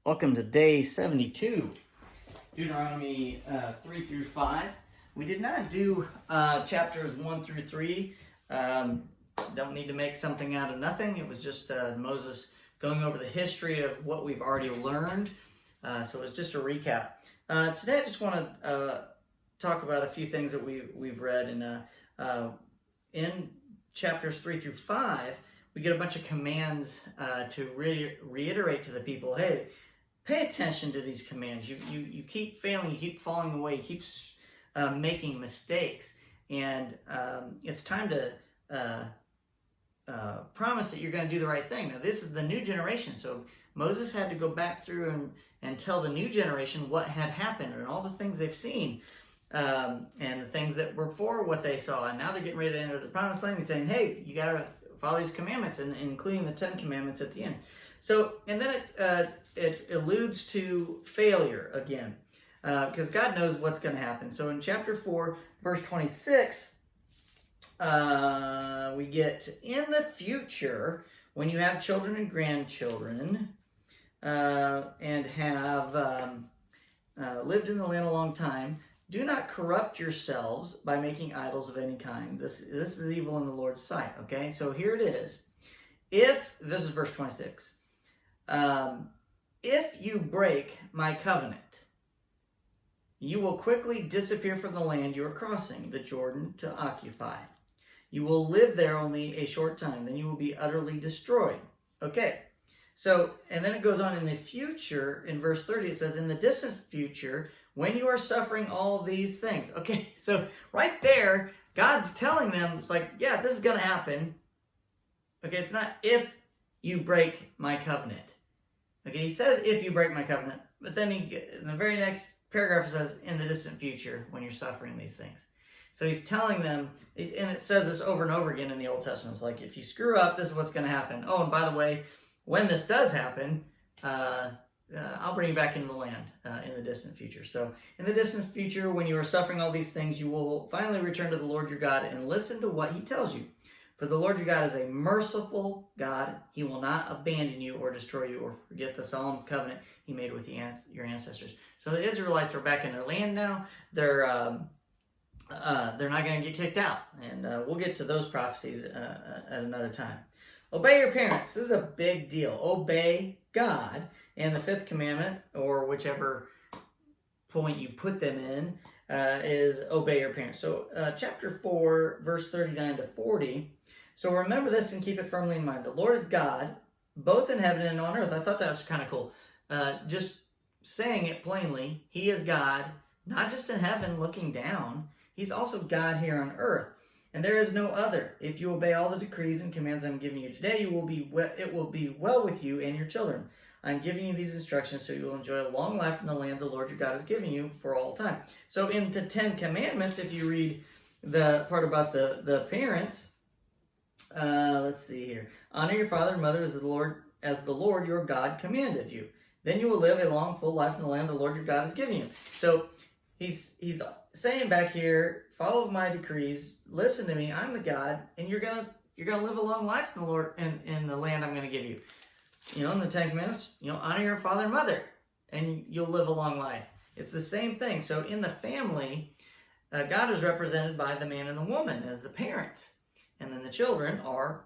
Welcome to day 72, Deuteronomy 3 through 5. We did not do chapters 1 through 3. Don't need to make something out of nothing. It was just Moses going over the history of what we've already learned. So it was just a recap. Today I just want to talk about a few things that we've read. In chapters 3 through 5, we get a bunch of commands to reiterate to the people, hey, pay attention to these commands. You keep failing, you keep falling away, you keep making mistakes. And it's time to promise that you're going to do the right thing. Now, this is the new generation. So Moses had to go back through and tell the new generation what had happened and all the things they've seen. And the things that were before what they saw. And now they're getting ready to enter the promised land. He's saying, hey, you got to follow these commandments, and including the 10 commandments at the end. So, and then it alludes to failure again, because God knows what's going to happen. So in chapter 4, verse 26, we get, in the future, when you have children and grandchildren, and have lived in the land a long time, do not corrupt yourselves by making idols of any kind. This is evil in the Lord's sight. Okay, so here it is. This is verse 26. If you break my covenant, you will quickly disappear from the land you are crossing the Jordan to occupy. You will live there only a short time, then you will be utterly destroyed. Okay, so, and then it goes on in the future, in verse 30, it says, in the distant future, when you are suffering all these things. Okay, so right there, God's telling them, it's like, yeah, this is going to happen. Okay, it's not if you break my covenant. Okay, he says if you break my covenant, but then in the very next paragraph, it says in the distant future when you're suffering these things. So he's telling them, and it says this over and over again in the Old Testament. It's like, if you screw up, this is what's going to happen. Oh, and by the way, when this does happen, I'll bring you back into the land in the distant future. So in the distant future, when you are suffering all these things, you will finally return to the Lord your God and listen to what he tells you. For the Lord your God is a merciful God. He will not abandon you or destroy you or forget the solemn covenant he made with your ancestors. So the Israelites are back in their land now. They're not going to get kicked out. And we'll get to those prophecies at another time. Obey your parents. This is a big deal. Obey God. And the fifth commandment, or whichever point you put them in, is obey your parents. So chapter 4, verse 39 to 40. So remember this and keep it firmly in mind. The Lord is God, both in heaven and on earth. I thought that was kind of cool. Just saying it plainly, he is God, not just in heaven looking down. He's also God here on earth. And there is no other. If you obey all the decrees and commands I'm giving you today, it will be well with you and your children. I'm giving you these instructions so you will enjoy a long life in the land the Lord your God is giving you for all time. So in the 10 commandments, if you read the part about the parents, let's see here. Honor your father and mother as the Lord your God commanded you. Then you will live a long, full life in the land the Lord your God is giving you. So he's saying back here, follow my decrees, listen to me, I'm the God, and you're gonna live a long life in the Lord in the land I'm gonna give you. In the 10 commandments, honor your father and mother, and you'll live a long life. It's the same thing. So in the family, God is represented by the man and the woman as the parent, and then the children are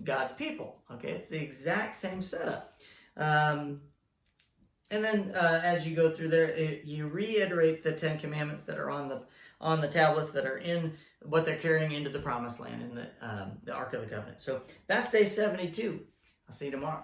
God's people. Okay, it's the exact same setup. And then as you go through there, he reiterates the 10 commandments that are on the tablets that are in what they're carrying into the promised land in the Ark of the Covenant. So that's day 72. I'll see you tomorrow.